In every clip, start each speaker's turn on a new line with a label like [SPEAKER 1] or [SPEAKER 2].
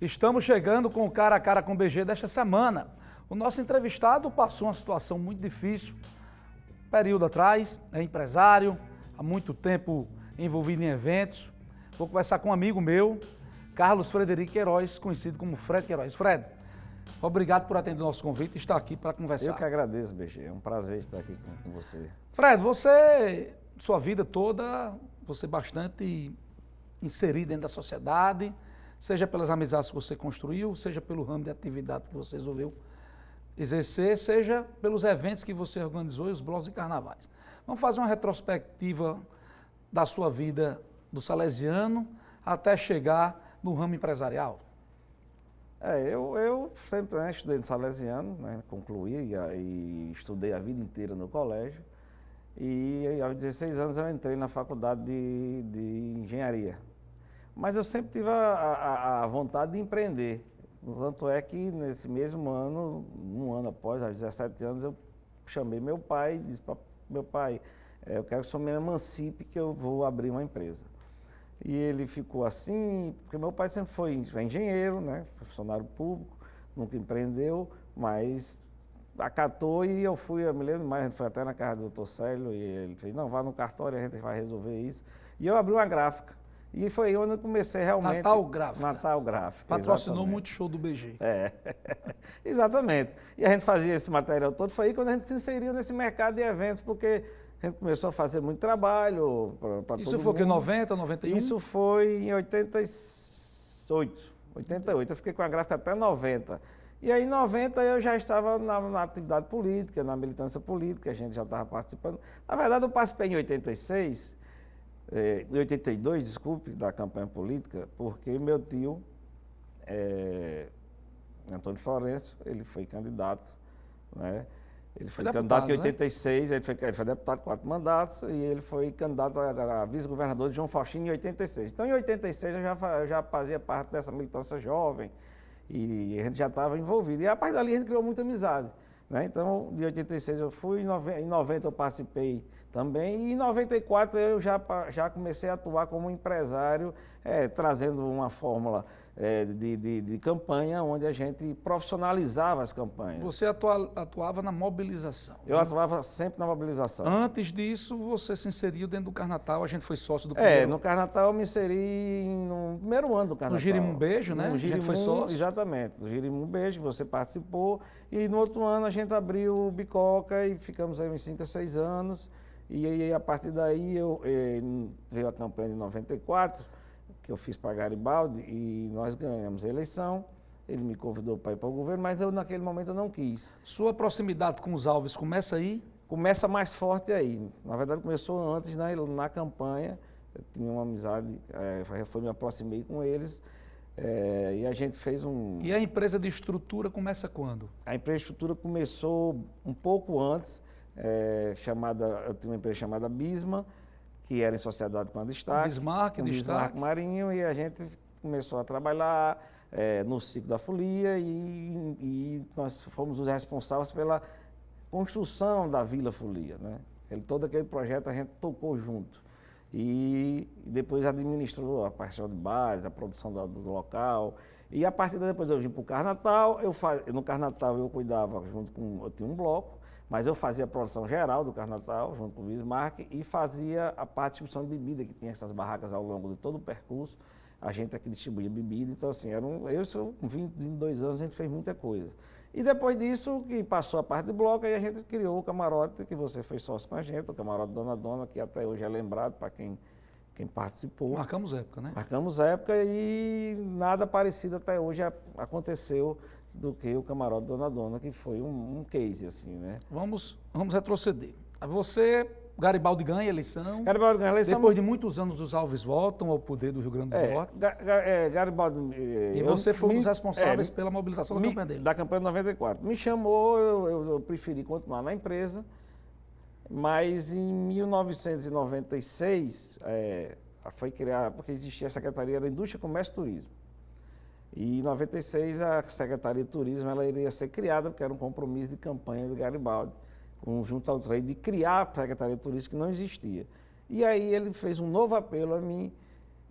[SPEAKER 1] Estamos chegando com o Cara a Cara com o BG desta semana. O nosso entrevistado passou uma situação muito difícil, período atrás, é empresário, há muito tempo envolvido em eventos. Vou conversar com um amigo meu, Carlos Frederico Queiroz, conhecido como Fred Queiroz. Fred, obrigado por atender o nosso convite e estar aqui para conversar.
[SPEAKER 2] Eu que agradeço, BG. É um prazer estar aqui com você.
[SPEAKER 1] Fred, você, sua vida toda, você bastante inserido dentro da sociedade, seja pelas amizades que você construiu, seja pelo ramo de atividade que você resolveu exercer, seja pelos eventos que você organizou e os blocos de carnavais. Vamos fazer uma retrospectiva da sua vida do salesiano até chegar no ramo empresarial.
[SPEAKER 2] Eu sempre estudei no salesiano, concluí e estudei a vida inteira no colégio. E aos 16 anos eu entrei na faculdade de engenharia. Mas eu sempre tive a vontade de empreender. Tanto é que nesse mesmo ano, um ano após, aos 17 anos, eu chamei meu pai e disse para meu pai, eu quero que o senhor me emancipe que eu vou abrir uma empresa. E ele ficou assim, porque meu pai sempre foi engenheiro, foi funcionário público, nunca empreendeu, mas acatou e eu me lembro mais, a gente foi até na casa do Dr. Célio e ele fez, não, vá no cartório, a gente vai resolver isso. E eu abri uma gráfica. E foi aí onde eu comecei realmente...
[SPEAKER 1] Natal Gráfica.
[SPEAKER 2] Natal Gráfica,
[SPEAKER 1] patrocinou
[SPEAKER 2] exatamente.
[SPEAKER 1] Muito show do BG.
[SPEAKER 2] Exatamente. E a gente fazia esse material todo, foi aí quando a gente se inseriu nesse mercado de eventos, porque a gente começou a fazer muito trabalho para todo mundo.
[SPEAKER 1] Isso foi o que, 90, 91?
[SPEAKER 2] Isso foi em 88. Eu fiquei com a gráfica até 90. E aí em 90 eu já estava na atividade política, na militância política, a gente já estava participando. Na verdade eu participei em 86... em 82, desculpe, da campanha política, porque meu tio, Antônio Florencio, ele foi candidato, Ele foi candidato em 86, ele foi deputado 4 mandatos e ele foi candidato a vice-governador de João Faustino em 86. Então, em 86, eu já fazia parte dessa militância jovem e a gente já estava envolvido. E a partir dali a gente criou muita amizade. Então, de 86 eu fui, em 90 eu participei também, e em 94 eu já comecei a atuar como empresário, trazendo uma fórmula de campanha onde a gente profissionalizava as campanhas.
[SPEAKER 1] Você atuava na mobilização.
[SPEAKER 2] Eu atuava sempre na mobilização.
[SPEAKER 1] Antes disso, você se inseriu dentro do Carnatal, a gente foi sócio do
[SPEAKER 2] primeiro. No Carnatal eu me inseri no primeiro ano do Carnatal.
[SPEAKER 1] No Girimum Beijo, né?
[SPEAKER 2] A
[SPEAKER 1] gente foi sócio.
[SPEAKER 2] Exatamente, no Girimum Beijo, você participou, e no outro ano a gente abriu o Bicoca e ficamos aí uns 5 a 6 anos, e aí a partir daí veio a campanha de 94, que eu fiz para Garibaldi, e nós ganhamos a eleição. Ele me convidou para ir para o governo, mas naquele momento eu não quis.
[SPEAKER 1] Sua proximidade com os Alves começa aí?
[SPEAKER 2] Começa mais forte aí. Na verdade, começou antes, na campanha. Eu tinha uma amizade, me aproximei com eles, e a gente fez um...
[SPEAKER 1] E a empresa de estrutura começa quando?
[SPEAKER 2] A empresa de estrutura começou um pouco antes, eu tinha uma empresa chamada Bisma, que era em sociedade com a Destaque.
[SPEAKER 1] Bismarck
[SPEAKER 2] Marinho, e a gente começou a trabalhar no ciclo da folia e nós fomos os responsáveis pela construção da Vila Folia, Todo aquele projeto a gente tocou junto. E depois administrou a paixão de bares, a produção do local. E a partir daí, depois eu vim para o Carnatal. No Carnatal eu cuidava eu tinha um bloco, mas eu fazia a produção geral do Carnatal, junto com o Bismarck, e fazia a parte de distribuição de bebida, que tinha essas barracas ao longo de todo o percurso. A gente aqui distribuía bebida, então assim, com 22 anos a gente fez muita coisa. E depois disso, que passou a parte de bloco, aí a gente criou o camarote, que você foi sócio com a gente, o camarote Dona Dona, que até hoje é lembrado para quem participou.
[SPEAKER 1] Marcamos época, né?
[SPEAKER 2] Marcamos época e nada parecido até hoje aconteceu do que o camarote Dona Dona, que foi um case, assim,
[SPEAKER 1] Vamos retroceder. Você... Garibaldi ganha a eleição.
[SPEAKER 2] Garibaldi ganha a eleição.
[SPEAKER 1] Depois de muitos anos, os Alves voltam ao poder do Rio Grande do Norte.
[SPEAKER 2] Garibaldi...
[SPEAKER 1] E você foi um dos responsáveis pela mobilização da campanha dele.
[SPEAKER 2] Da campanha de 94. Me chamou, eu preferi continuar na empresa, mas em 1996 foi criada, porque existia a Secretaria da Indústria, Comércio e Turismo. E em 96 a Secretaria de Turismo ela iria ser criada, porque era um compromisso de campanha de Garibaldi, junto ao trade, de criar a Secretaria de Turismo que não existia. E aí ele fez um novo apelo a mim,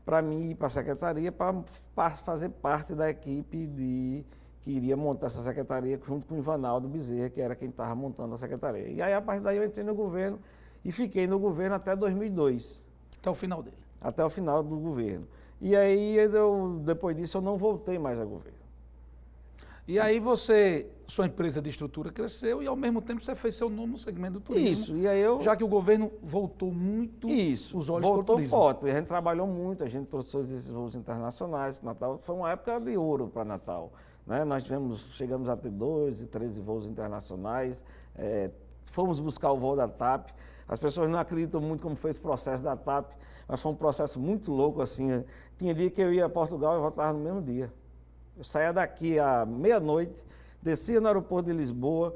[SPEAKER 2] para mim ir para a secretaria para fazer parte da equipe que iria montar essa secretaria junto com o Ivanaldo Bezerra, que era quem estava montando a secretaria. E aí, a partir daí, eu entrei no governo e fiquei no governo até 2002.
[SPEAKER 1] Até o final dele.
[SPEAKER 2] Até o final do governo. E aí, depois disso, eu não voltei mais a governo.
[SPEAKER 1] E aí sua empresa de estrutura cresceu e ao mesmo tempo você fez seu nome no segmento do turismo.
[SPEAKER 2] Isso, e aí
[SPEAKER 1] já que o governo voltou muito os olhos para o
[SPEAKER 2] voltou
[SPEAKER 1] turismo.
[SPEAKER 2] forte. A gente trabalhou muito, a gente trouxe esses voos internacionais. Natal foi uma época de ouro para Natal. Né? Nós chegamos a ter 12, 13 voos internacionais. Fomos buscar o voo da TAP. As pessoas não acreditam muito como foi esse processo da TAP, mas foi um processo muito louco, assim. Tinha dia que eu ia a Portugal e voltava no mesmo dia. Eu saía daqui à meia-noite, descia no aeroporto de Lisboa,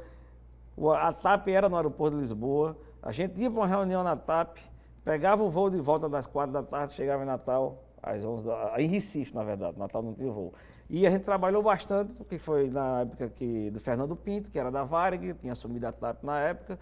[SPEAKER 2] a TAP era no aeroporto de Lisboa, a gente ia para uma reunião na TAP, pegava o voo de volta das 4 da tarde, chegava em Natal, às 11 em Recife, na verdade, Natal não tinha voo. E a gente trabalhou bastante, porque foi na época do Fernando Pinto, que era da Varig, tinha assumido a TAP na época,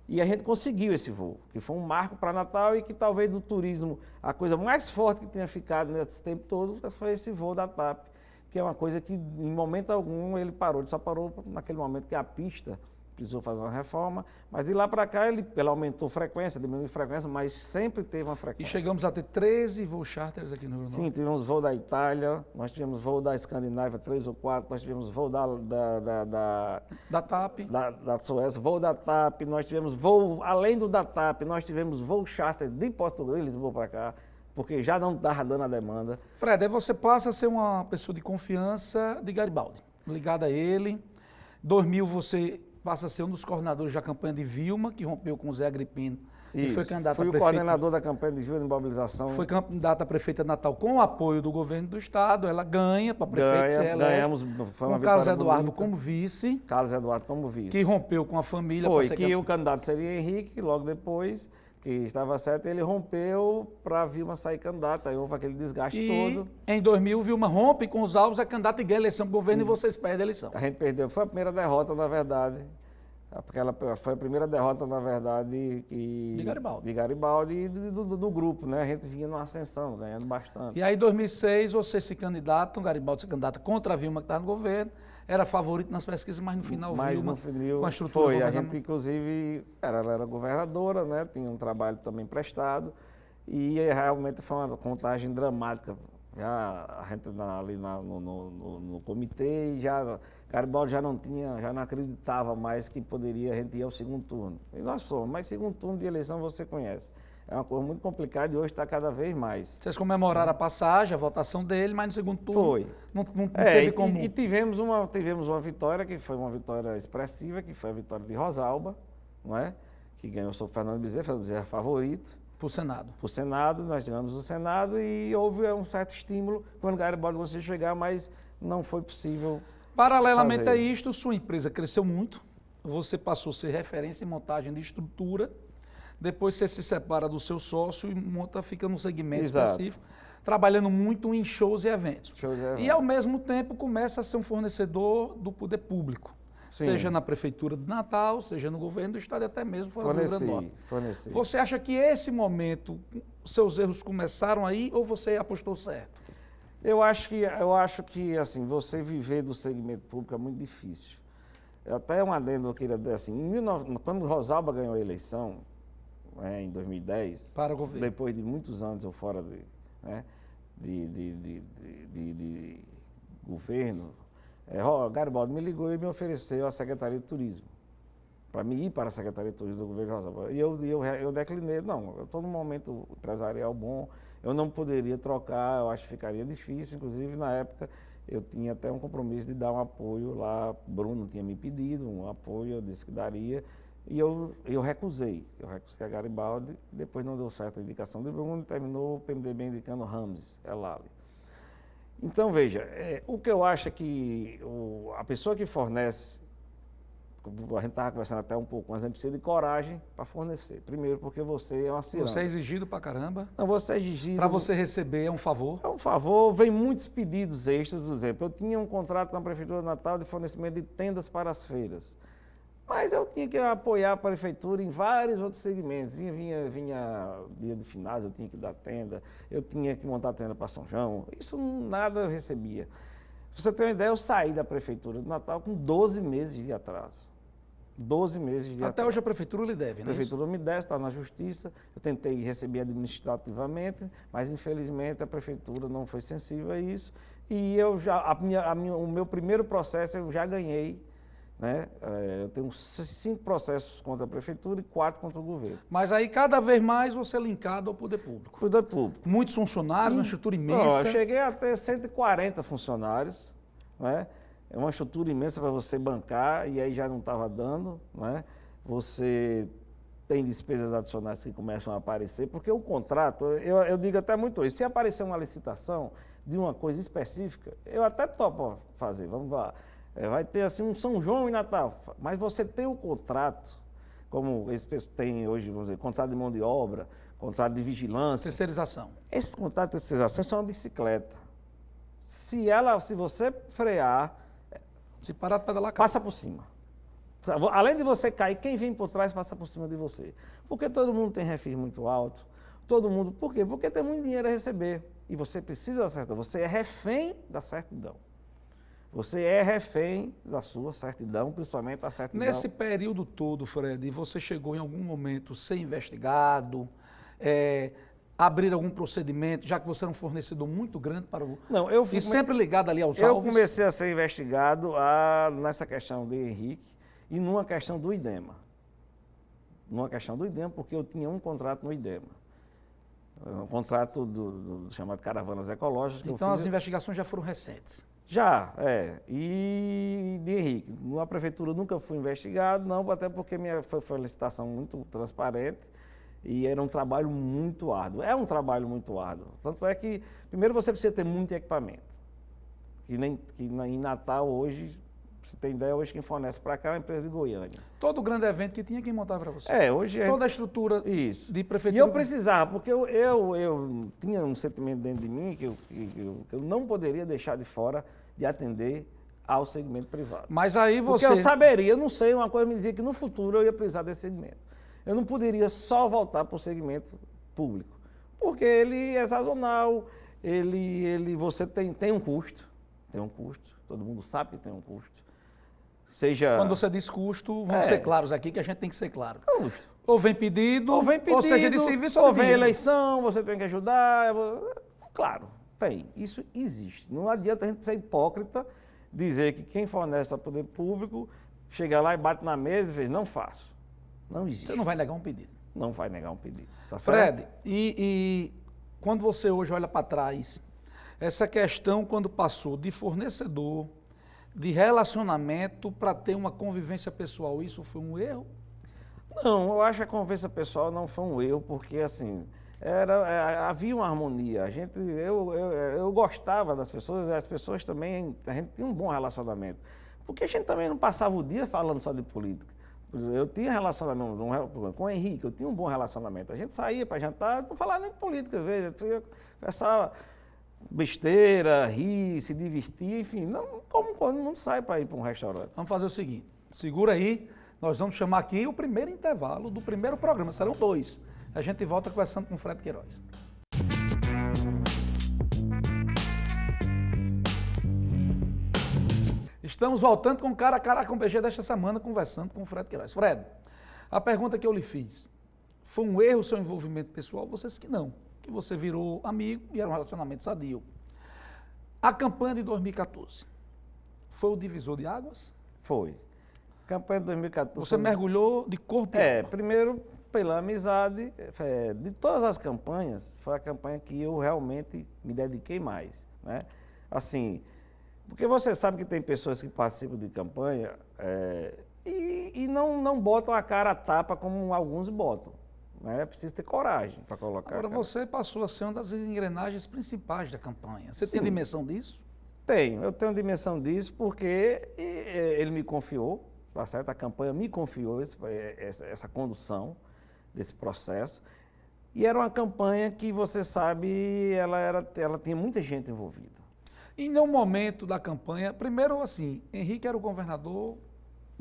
[SPEAKER 2] e a gente conseguiu esse voo, que foi um marco para Natal e que talvez do turismo, a coisa mais forte que tenha ficado nesse tempo todo foi esse voo da TAP, que é uma coisa que em momento algum ele parou, ele só parou naquele momento que a pista precisou fazer uma reforma, mas de lá para cá ele aumentou frequência, diminuiu frequência, mas sempre teve uma frequência.
[SPEAKER 1] E chegamos a ter 13 voos charters aqui no Rio Grande do Norte.
[SPEAKER 2] Sim, tivemos voo da Itália, nós tivemos voo da Escandinávia, 3 ou 4, nós tivemos voo da
[SPEAKER 1] TAP.
[SPEAKER 2] Da Suécia, voo da TAP, nós tivemos voo, além do da TAP, nós tivemos voo charter de Portugal, de Lisboa para cá, porque já não estava dando a demanda.
[SPEAKER 1] Fred, aí você passa a ser uma pessoa de confiança de Garibaldi, ligada a ele. 2000 você passa a ser um dos coordenadores da campanha de Vilma, que rompeu com o Zé Agripino. E foi candidato a
[SPEAKER 2] Fui o
[SPEAKER 1] prefeito.
[SPEAKER 2] coordenador da campanha de Vilma de mobilização.
[SPEAKER 1] Foi candidata a prefeita de Natal com o apoio do governo do estado. Ela ganha para prefeito, se elege.
[SPEAKER 2] Ganhamos, foi uma
[SPEAKER 1] com Carlos
[SPEAKER 2] vitória
[SPEAKER 1] Eduardo
[SPEAKER 2] bonita.
[SPEAKER 1] como vice.
[SPEAKER 2] Carlos Eduardo como vice.
[SPEAKER 1] Que rompeu com a família.
[SPEAKER 2] Foi, que o candidato seria Henrique, logo depois, que estava certo, ele rompeu para a Vilma sair candidata. Aí houve aquele desgaste todo.
[SPEAKER 1] Em 2000, Vilma rompe com os alvos, é candidata e ganha a eleição para o governo e vocês perdem a eleição.
[SPEAKER 2] A gente perdeu. Foi a primeira derrota, na verdade. Porque ela foi a primeira derrota, na verdade, de Garibaldi e do grupo, né? A gente vinha numa ascensão, ganhando bastante.
[SPEAKER 1] E aí, em 2006, você se candidata, o Garibaldi se candidata contra a Vilma, que estava no governo, era favorito nas pesquisas, mas no final, Vilma, com a estrutura
[SPEAKER 2] foi, a gente, inclusive, ela era governadora, né? Tinha um trabalho também prestado, e realmente foi uma contagem dramática. Já a gente ali no comitê, Garibaldi já não acreditava mais que a gente ir ao segundo turno. E nós fomos, mas segundo turno de eleição você conhece. É uma coisa muito complicada e hoje está cada vez mais.
[SPEAKER 1] Vocês comemoraram a passagem, a votação dele, mas no segundo turno
[SPEAKER 2] foi.
[SPEAKER 1] Não teve como...
[SPEAKER 2] E tivemos uma vitória, que foi uma vitória expressiva, que foi a vitória de Rosalba, não é? Que ganhou o Fernando Bezerra favorito.
[SPEAKER 1] Para o Senado.
[SPEAKER 2] Para o Senado, nós ganhamos o Senado e houve um certo estímulo quando Garibaldi conseguiu chegar, mas não foi possível.
[SPEAKER 1] Paralelamente a isto, sua empresa cresceu muito, você passou a ser referência em montagem de estrutura, depois você se separa do seu sócio e fica num segmento específico, trabalhando muito em shows e eventos. E ao mesmo tempo começa a ser um fornecedor do poder público. Sim. Seja na Prefeitura de Natal, seja no governo do estado e até mesmo fora do Rio Grande do Norte. Você acha que esse momento, seus erros começaram aí ou você apostou certo?
[SPEAKER 2] Eu acho que assim, você viver do segmento público é muito difícil. Até um adendo eu queria dizer assim, quando Rosalba ganhou a eleição, em 2010,
[SPEAKER 1] para o governo,
[SPEAKER 2] depois de muitos anos eu fora de governo, Garibaldi me ligou e me ofereceu a Secretaria de Turismo, para mim ir para a Secretaria de Turismo do governo Rosalba. E eu declinei, não, eu estou num momento empresarial bom, eu não poderia trocar, eu acho que ficaria difícil, inclusive na época eu tinha até um compromisso de dar um apoio lá, Bruno tinha me pedido um apoio, eu disse que daria, e eu recusei a Garibaldi, depois não deu certo a indicação de Bruno, terminou o PMDB indicando Rames Elali. Então, veja, o que eu acho é que a pessoa que fornece, a gente estava conversando até um pouco, mas a gente precisa de coragem para fornecer. Primeiro, porque você é uma ciranda.
[SPEAKER 1] Você é exigido para caramba?
[SPEAKER 2] Não, você é exigido.
[SPEAKER 1] Para você receber é um favor?
[SPEAKER 2] É um favor, vem muitos pedidos extras, por exemplo. Eu tinha um contrato com a Prefeitura de Natal de fornecimento de tendas para as feiras. Mas eu tinha que apoiar a prefeitura em vários outros segmentos. Vinha dia de finais, eu tinha que dar tenda, eu tinha que montar tenda para São João. Isso nada eu recebia. Pra você ter uma ideia, eu saí da prefeitura do Natal com 12 meses de atraso. 12 meses de atraso.
[SPEAKER 1] Até hoje a prefeitura lhe deve, né?
[SPEAKER 2] A prefeitura me deve, está na justiça. Eu tentei receber administrativamente, mas infelizmente a prefeitura não foi sensível a isso. E eu já, o meu primeiro processo eu já ganhei. Né? Eu tenho 5 processos contra a prefeitura e 4 contra o governo.
[SPEAKER 1] Mas aí cada vez mais você é linkado ao poder público.
[SPEAKER 2] Poder público.
[SPEAKER 1] Muitos funcionários, uma estrutura imensa.
[SPEAKER 2] Não, eu cheguei a ter 140 funcionários, né? É uma estrutura imensa para você bancar e aí já não estava dando, né? Você tem despesas adicionais que começam a aparecer, porque o contrato, eu digo até muito hoje, se aparecer uma licitação de uma coisa específica, eu até topo fazer, vamos lá. Vai ter assim um São João e Natal, mas você tem o contrato, como esse tem hoje, vamos dizer, contrato de mão de obra, contrato de vigilância.
[SPEAKER 1] Terceirização.
[SPEAKER 2] Esse contrato de terceirização é uma bicicleta. Se você frear,
[SPEAKER 1] se parar de pedalar, cai.
[SPEAKER 2] passa por cima. Além de você cair, quem vem por trás passa por cima de você. Porque todo mundo tem refis muito alto, todo mundo... Por quê? Porque tem muito dinheiro a receber. E você precisa da certidão. Você é refém da certidão. Você é refém da sua certidão, principalmente da certidão.
[SPEAKER 1] Nesse período todo, Fred, você chegou em algum momento a ser investigado, abrir algum procedimento, já que você era um fornecedor muito grande para o...
[SPEAKER 2] Não,
[SPEAKER 1] e sempre ligado ali aos
[SPEAKER 2] Eu
[SPEAKER 1] alvos?
[SPEAKER 2] comecei a ser investigado nessa questão de Henrique e numa questão do IDEMA. Numa questão do IDEMA, porque eu tinha um contrato no IDEMA. Um contrato do chamado Caravanas Ecológicas.
[SPEAKER 1] Então as investigações já foram recentes?
[SPEAKER 2] Já, E de Henrique. Na prefeitura nunca fui investigado, não, até porque foi uma licitação muito transparente e era um trabalho muito árduo. É um trabalho muito árduo. Tanto é que, primeiro, você precisa ter muito equipamento. Em Natal, hoje, você tem ideia, hoje quem fornece para cá é uma empresa de Goiânia.
[SPEAKER 1] Todo grande evento que tinha, quem montava para você?
[SPEAKER 2] Hoje
[SPEAKER 1] toda a estrutura
[SPEAKER 2] isso.
[SPEAKER 1] de prefeitura.
[SPEAKER 2] E eu precisava, porque eu tinha um sentimento dentro de mim que eu não poderia deixar de fora de atender ao segmento privado.
[SPEAKER 1] Mas aí você...
[SPEAKER 2] Porque eu saberia, eu não sei, uma coisa me dizia que no futuro eu ia precisar desse segmento. Eu não poderia só voltar para o segmento público, porque ele é sazonal, você tem um custo, todo mundo sabe que tem um custo.
[SPEAKER 1] Quando você diz custo, vamos ser claros aqui, que a gente tem que ser claro.
[SPEAKER 2] Custo.
[SPEAKER 1] Ou vem pedido, ou seja de serviço
[SPEAKER 2] ou vem eleição, você tem que ajudar. Claro, tem. Isso existe. Não adianta a gente ser hipócrita, dizer que quem fornece ao poder público chega lá e bate na mesa e diz, não faço. Não existe.
[SPEAKER 1] Você não vai negar um pedido.
[SPEAKER 2] Não vai negar um pedido. Tá
[SPEAKER 1] Fred,
[SPEAKER 2] certo?
[SPEAKER 1] e quando você hoje olha para trás, essa questão quando passou de fornecedor, de relacionamento para ter uma convivência pessoal, isso foi um erro?
[SPEAKER 2] Não, eu acho que a convivência pessoal não foi um erro, porque assim, havia uma harmonia. Eu gostava das pessoas, as pessoas também, a gente tinha um bom relacionamento. Porque a gente também não passava o dia falando só de política. Eu tinha relacionamento com o Henrique, eu tinha um bom relacionamento. A gente saía para jantar, não falava nem de política, às vezes, conversava besteira, rir, se divertir, enfim, não, como quando não sai para ir para um restaurante.
[SPEAKER 1] Vamos fazer o seguinte, segura aí, nós vamos chamar aqui o primeiro intervalo do primeiro programa, serão 2. A gente volta conversando com o Fred Queiroz. Estamos voltando com Cara a Cara com o BG desta semana, conversando com o Fred Queiroz. Fred, a pergunta que eu lhe fiz, foi um erro o seu envolvimento pessoal? Você disse que não, que você virou amigo e era um relacionamento sadio. A campanha de 2014 foi o divisor de águas?
[SPEAKER 2] Foi. A campanha de 2014...
[SPEAKER 1] Você mergulhou de corpo e alma.
[SPEAKER 2] Primeiro pela amizade. De todas as campanhas, foi a campanha que eu realmente me dediquei mais, né? Assim, porque você sabe que tem pessoas que participam de campanha e não botam a cara a tapa como alguns botam. É preciso ter coragem para colocar.
[SPEAKER 1] Agora, você passou a ser uma das engrenagens principais da campanha. Você
[SPEAKER 2] Sim.
[SPEAKER 1] tem dimensão disso?
[SPEAKER 2] Eu tenho dimensão disso porque ele me confiou, tá certo? A campanha me confiou essa condução desse processo. E era uma campanha que, você sabe, ela tinha muita gente envolvida.
[SPEAKER 1] E no momento da campanha, primeiro assim, Henrique era o governador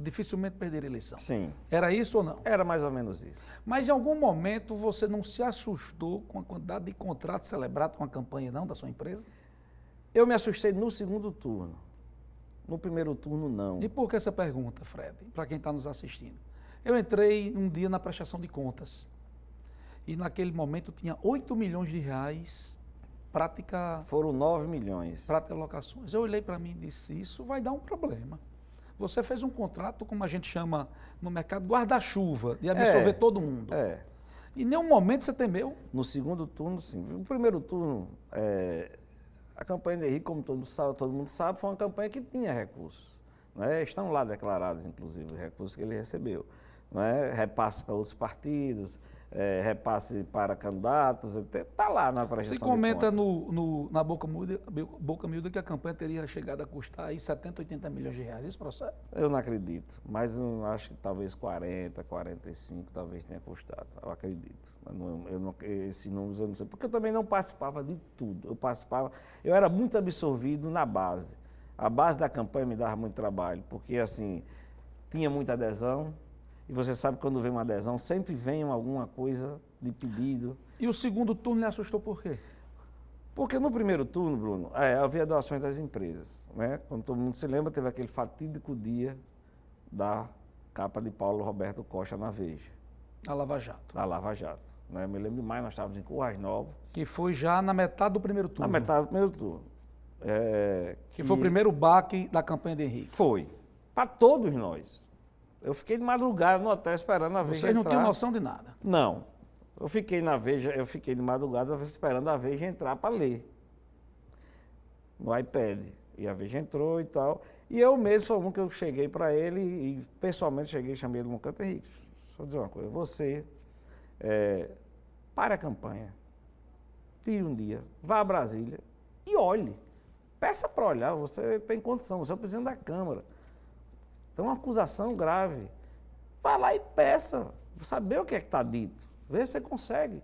[SPEAKER 1] dificilmente perderia a eleição.
[SPEAKER 2] Sim,
[SPEAKER 1] Era isso ou não?
[SPEAKER 2] era mais ou menos isso.
[SPEAKER 1] Mas em algum momento você não se assustou com a quantidade de contratos celebrados com a campanha, não, da sua empresa?
[SPEAKER 2] Eu me assustei no segundo turno. No primeiro turno, não.
[SPEAKER 1] E por que essa pergunta, Fred, para quem está nos assistindo? Eu entrei um dia na prestação de contas e naquele momento tinha 8 milhões de reais prática
[SPEAKER 2] Foram 9 milhões.
[SPEAKER 1] alocações. Eu olhei para mim e disse, isso vai dar um problema. Você fez um contrato, como a gente chama no mercado, guarda-chuva, de absorver todo mundo.
[SPEAKER 2] É.
[SPEAKER 1] Em nenhum momento você temeu.
[SPEAKER 2] No segundo turno, sim. No primeiro turno, a campanha de Henrique, como todo mundo sabe, foi uma campanha que tinha recursos. Né? Estão lá declarados, inclusive, os recursos que ele recebeu. Né? Repasse para outros partidos, repasse para candidatos, está lá na prestação
[SPEAKER 1] Se
[SPEAKER 2] de
[SPEAKER 1] comenta
[SPEAKER 2] contas.
[SPEAKER 1] na boca miúda que a campanha teria chegado a custar aí 70, 80 milhões de reais. Isso procede?
[SPEAKER 2] Eu não acredito, mas eu acho que talvez 40, 45 talvez tenha custado. Eu acredito. Esses números eu não sei, porque eu também não participava de tudo. Eu era muito absorvido na base. A base da campanha me dava muito trabalho, porque assim, tinha muita adesão, e você sabe que quando vem uma adesão, sempre vem alguma coisa de pedido.
[SPEAKER 1] E o segundo turno lhe assustou por quê?
[SPEAKER 2] Porque no primeiro turno, Bruno, havia doações das empresas. Né? Como todo mundo se lembra, teve aquele fatídico dia da capa de Paulo Roberto Costa na Veja.
[SPEAKER 1] A Lava Jato.
[SPEAKER 2] Da Lava Jato. Né? Me lembro demais, nós estávamos em Currais Novos.
[SPEAKER 1] Que foi já na metade do primeiro turno.
[SPEAKER 2] Na metade do primeiro turno.
[SPEAKER 1] Que foi o primeiro baque da campanha de Henrique.
[SPEAKER 2] Foi. Para todos nós. Eu fiquei de madrugada no hotel esperando a Veja
[SPEAKER 1] Vocês não
[SPEAKER 2] entrar.
[SPEAKER 1] tinham noção de nada.
[SPEAKER 2] Não. Eu fiquei de madrugada esperando a Veja entrar para ler. No iPad. E a Veja entrou e tal. E eu mesmo foi um que eu cheguei para ele e pessoalmente chamei ele no canto, Henrique, só dizer uma coisa, você pare a campanha, tire um dia, vá a Brasília e olhe. Peça para olhar, você tem condição, você é o presidente da Câmara. Tem uma acusação grave. Vá lá e peça, saber o que é que está dito, vê se você consegue.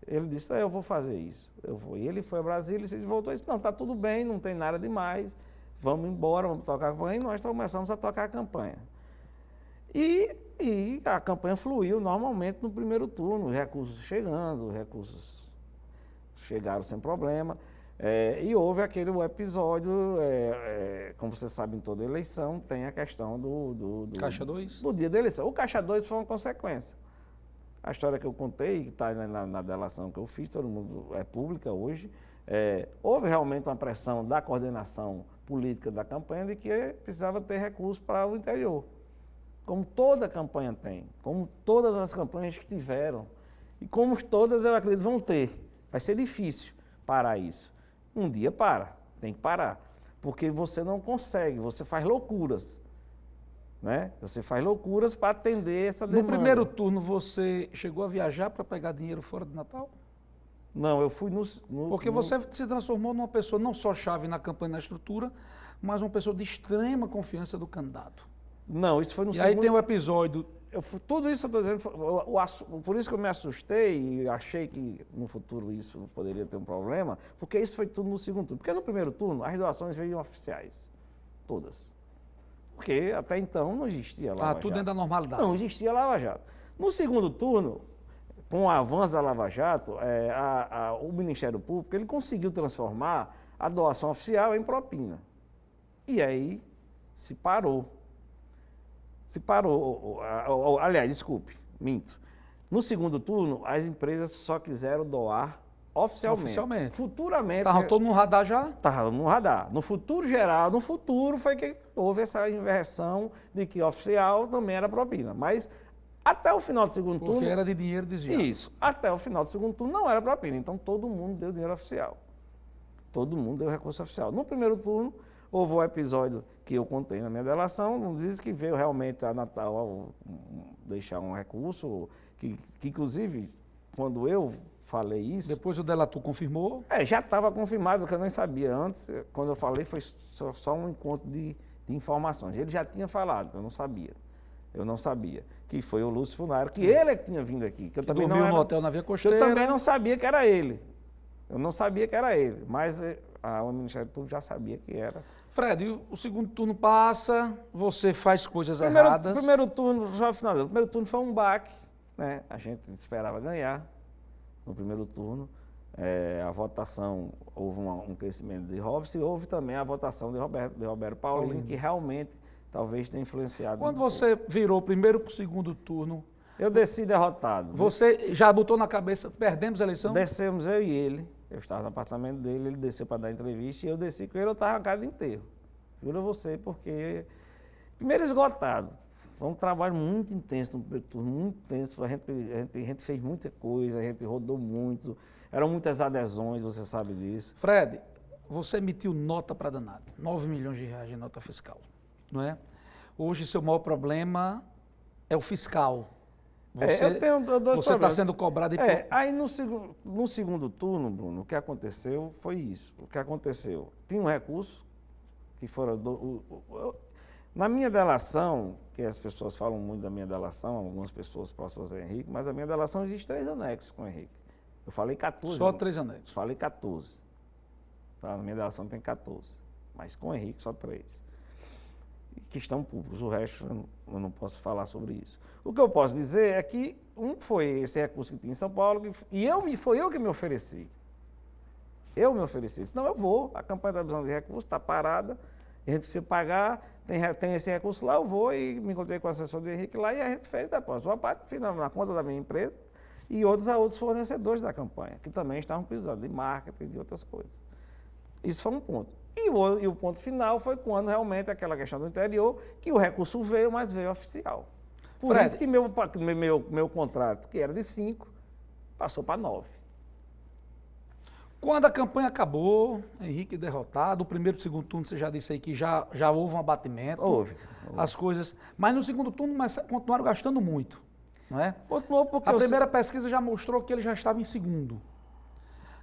[SPEAKER 2] Ele disse, eu vou fazer isso, eu vou. E ele foi a Brasília e voltou e disse, não, está tudo bem, não tem nada demais, vamos embora, vamos tocar a campanha, e nós começamos a tocar a campanha. E a campanha fluiu normalmente no primeiro turno, os recursos chegaram sem problema. E houve aquele episódio, como você sabe, em toda eleição, tem a questão do
[SPEAKER 1] Caixa 2?
[SPEAKER 2] Do dia da eleição. O Caixa 2 foi uma consequência. A história que eu contei, que está na delação que eu fiz, todo mundo é pública hoje, houve realmente uma pressão da coordenação política da campanha de que precisava ter recursos para o interior. Como toda campanha tem, como todas as campanhas que tiveram, e como todas eu acredito vão ter. Vai ser difícil parar isso. Um dia tem que parar, porque você não consegue, você faz loucuras, né? Você faz loucuras para atender essa demanda.
[SPEAKER 1] No primeiro turno você chegou a viajar para pegar dinheiro fora de Natal?
[SPEAKER 2] Não, eu fui
[SPEAKER 1] Porque você se transformou numa pessoa não só chave na campanha e na estrutura, mas uma pessoa de extrema confiança do candidato.
[SPEAKER 2] Não, isso foi no
[SPEAKER 1] segundo... E aí tem o episódio...
[SPEAKER 2] Tudo isso eu estou dizendo, por isso que eu me assustei e achei que no futuro isso poderia ter um problema, porque isso foi tudo no segundo turno. Porque no primeiro turno as doações veio oficiais, todas. Porque até então não existia Lava Jato.
[SPEAKER 1] Tudo dentro da normalidade.
[SPEAKER 2] Não existia Lava Jato. No segundo turno, com o avanço da Lava Jato, o Ministério Público ele conseguiu transformar a doação oficial em propina. E aí se parou. Aliás, desculpe, minto. No segundo turno, as empresas só quiseram doar oficialmente. Futuramente.
[SPEAKER 1] Estavam todos no radar já?
[SPEAKER 2] Estavam no radar. No futuro geral, no futuro foi que houve essa inversão de que oficial também era propina. Mas até o final do segundo turno...
[SPEAKER 1] Porque era de dinheiro desviado.
[SPEAKER 2] Isso. Até o final do segundo turno não era propina. Então todo mundo deu dinheiro oficial. Todo mundo deu recurso oficial. No primeiro turno... Houve um episódio que eu contei na minha delação, não diz que veio realmente a Natal deixar um recurso, que inclusive, quando eu falei isso...
[SPEAKER 1] Depois o delator confirmou?
[SPEAKER 2] Já estava confirmado, que eu nem sabia antes. Quando eu falei, foi só um encontro de informações. Ele já tinha falado, eu não sabia. Que foi o Lúcio Funaro, que ele é que tinha vindo aqui. Que eu também
[SPEAKER 1] dormiu no hotel na Via Costeira.
[SPEAKER 2] Eu também não sabia que era ele. Mas o Ministério Público já sabia que era.
[SPEAKER 1] Fred, o segundo turno passa, você faz coisas erradas.
[SPEAKER 2] Primeiro turno, já finalizando, o primeiro turno foi um baque, né? A gente esperava ganhar no primeiro turno. A votação, houve um crescimento de Robson e houve também a votação de Roberto Paulino, que realmente talvez tenha influenciado.
[SPEAKER 1] Quando você virou primeiro para o segundo turno,
[SPEAKER 2] eu desci derrotado.
[SPEAKER 1] Você já botou na cabeça, perdemos a eleição?
[SPEAKER 2] Descemos eu e ele. Eu estava no apartamento dele, ele desceu para dar entrevista e eu desci com ele, eu estava arrancado inteiro. Juro a você, porque primeiro esgotado. Foi um trabalho muito intenso no primeiro turno, muito intenso. A gente fez muita coisa, a gente rodou muito. Eram muitas adesões, você sabe disso.
[SPEAKER 1] Fred, você emitiu nota para danado, 9 milhões de reais de nota fiscal, não é? Hoje seu maior problema é o fiscal.
[SPEAKER 2] Eu tenho dois
[SPEAKER 1] Você está
[SPEAKER 2] problemas.
[SPEAKER 1] sendo cobrado.
[SPEAKER 2] Aí no segundo turno, Bruno, o que aconteceu foi isso. O que aconteceu? Tinha um recurso que foram... Na minha delação, que as pessoas falam muito da minha delação, algumas pessoas próximas a Henrique, mas a minha delação existe 3 anexos com o Henrique. Eu falei 14.
[SPEAKER 1] Só 3 anexos.
[SPEAKER 2] Falei 14. Tá? Na minha delação tem 14. Mas com o Henrique só 3. Que estão públicos. O resto eu não posso falar sobre isso. O que eu posso dizer é que foi esse recurso que tinha em São Paulo e foi eu que me ofereci. Eu me ofereci. Senão eu vou. A campanha da adesão de recursos está parada. A gente precisa pagar. Tem esse recurso lá, eu vou e me encontrei com o assessor do Henrique lá e a gente fez depósito. Uma parte fiz na conta da minha empresa e outros a outros fornecedores da campanha, que também estavam precisando de marketing e de outras coisas. Isso foi um ponto. E o ponto final foi quando realmente aquela questão do interior, que o recurso veio, mas veio oficial. Por
[SPEAKER 1] Fred,
[SPEAKER 2] isso que meu contrato, que era de 5, passou para 9.
[SPEAKER 1] Quando a campanha acabou, Henrique derrotado, o primeiro e o segundo turno, você já disse aí que já houve um abatimento.
[SPEAKER 2] Houve.
[SPEAKER 1] As coisas. Mas no segundo turno continuaram gastando muito, não é?
[SPEAKER 2] Continuou porque
[SPEAKER 1] A primeira pesquisa já mostrou que ele já estava em segundo.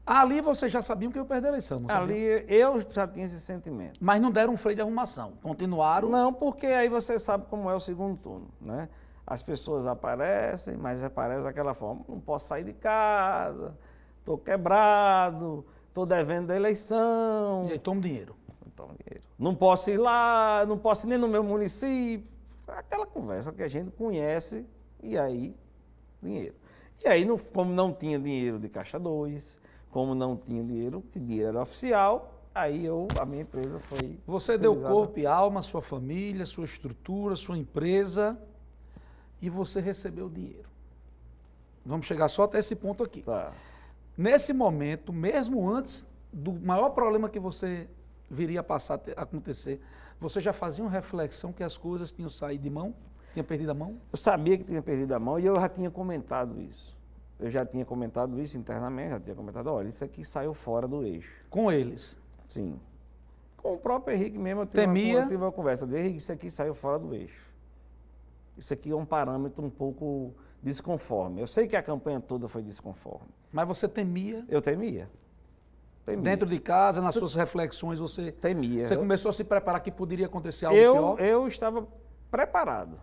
[SPEAKER 1] Ali vocês já sabiam que ia perder a eleição, não sabia?
[SPEAKER 2] Ali eu já tinha esse sentimento.
[SPEAKER 1] Mas não deram um freio de arrumação. Continuaram.
[SPEAKER 2] Não, porque aí você sabe como é o segundo turno, né? As pessoas aparecem, mas aparece daquela forma. Não posso sair de casa, estou quebrado, estou devendo da eleição.
[SPEAKER 1] E aí toma dinheiro.
[SPEAKER 2] Então, dinheiro. Não posso ir lá, não posso ir nem no meu município. Aquela conversa que a gente conhece, e aí, dinheiro. E aí, como não tinha dinheiro de Caixa 2, como não tinha dinheiro, que dinheiro era oficial, aí a minha empresa foi...
[SPEAKER 1] Você deu corpo e alma, sua família, sua estrutura, sua empresa, e você recebeu o dinheiro. Vamos chegar só até esse ponto aqui.
[SPEAKER 2] Tá.
[SPEAKER 1] Nesse momento, mesmo antes do maior problema que você viria a acontecer, você já fazia uma reflexão que as coisas tinham saído de mão? Tinha perdido a mão?
[SPEAKER 2] Eu sabia que tinha perdido a mão e eu já tinha comentado isso. Eu já tinha comentado isso internamente, já tinha comentado, olha, isso aqui saiu fora do eixo.
[SPEAKER 1] Com eles?
[SPEAKER 2] Sim. Com o próprio Henrique mesmo, eu tive uma conversa dele, Henrique, isso aqui saiu fora do eixo. Isso aqui é um parâmetro um pouco desconforme. Eu sei que a campanha toda foi desconforme.
[SPEAKER 1] Mas você temia?
[SPEAKER 2] Eu temia.
[SPEAKER 1] Dentro de casa, nas suas reflexões, você
[SPEAKER 2] temia.
[SPEAKER 1] Você começou a se preparar que poderia acontecer algo pior?
[SPEAKER 2] Eu estava preparado.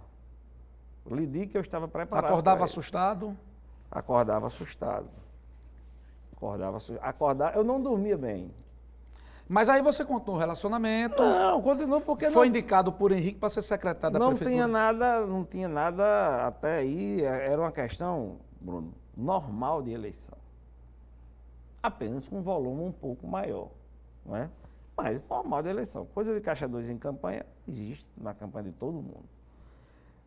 [SPEAKER 2] Eu lhe digo que eu estava preparado.
[SPEAKER 1] Acordava assustado?
[SPEAKER 2] Acordava assustado. Eu não dormia bem.
[SPEAKER 1] Mas aí você contou o relacionamento.
[SPEAKER 2] Não, continuou porque
[SPEAKER 1] foi indicado por Henrique para ser secretário da prefeitura.
[SPEAKER 2] Não tinha nada até aí. Era uma questão, Bruno, normal de eleição. Apenas com um volume um pouco maior, não é? Mas normal de eleição. Coisa de Caixa 2 em campanha existe na campanha de todo mundo.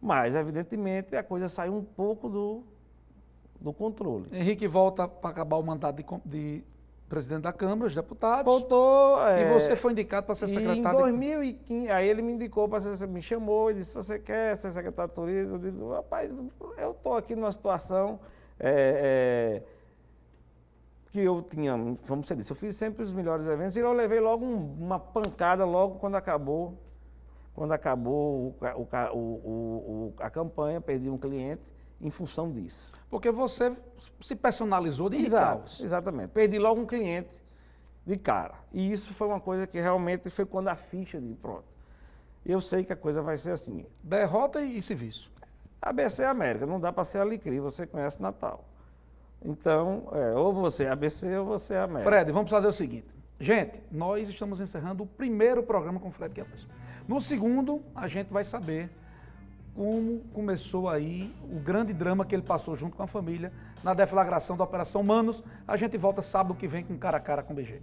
[SPEAKER 2] Mas, evidentemente, a coisa saiu um pouco do controle.
[SPEAKER 1] Henrique volta para acabar o mandato de presidente da Câmara, os deputados.
[SPEAKER 2] Voltou.
[SPEAKER 1] E você foi indicado para ser secretário.
[SPEAKER 2] Em 2015, aí ele me indicou para ser, me chamou e disse: você quer ser secretário de turismo? Eu digo: rapaz, eu estou aqui numa situação que eu tinha, como você disse, eu fiz sempre os melhores eventos e eu levei logo uma pancada logo quando acabou. Quando acabou a campanha, perdi um cliente em função disso.
[SPEAKER 1] Porque você se personalizou de Ricaus.
[SPEAKER 2] Exatamente. Perdi logo um cliente de cara. E isso foi uma coisa que realmente foi quando a ficha de pronto. Eu sei que a coisa vai ser assim.
[SPEAKER 1] Derrota e serviço.
[SPEAKER 2] ABC é América, não dá para ser Alecrim, você conhece Natal. Então, ou você é ABC ou você é América.
[SPEAKER 1] Fred, vamos fazer o seguinte. Gente, nós estamos encerrando o primeiro programa com o Fred Queiroz. No segundo, a gente vai saber como começou aí o grande drama que ele passou junto com a família na deflagração da Operação Manos. A gente volta sábado que vem com Cara a Cara com o BG.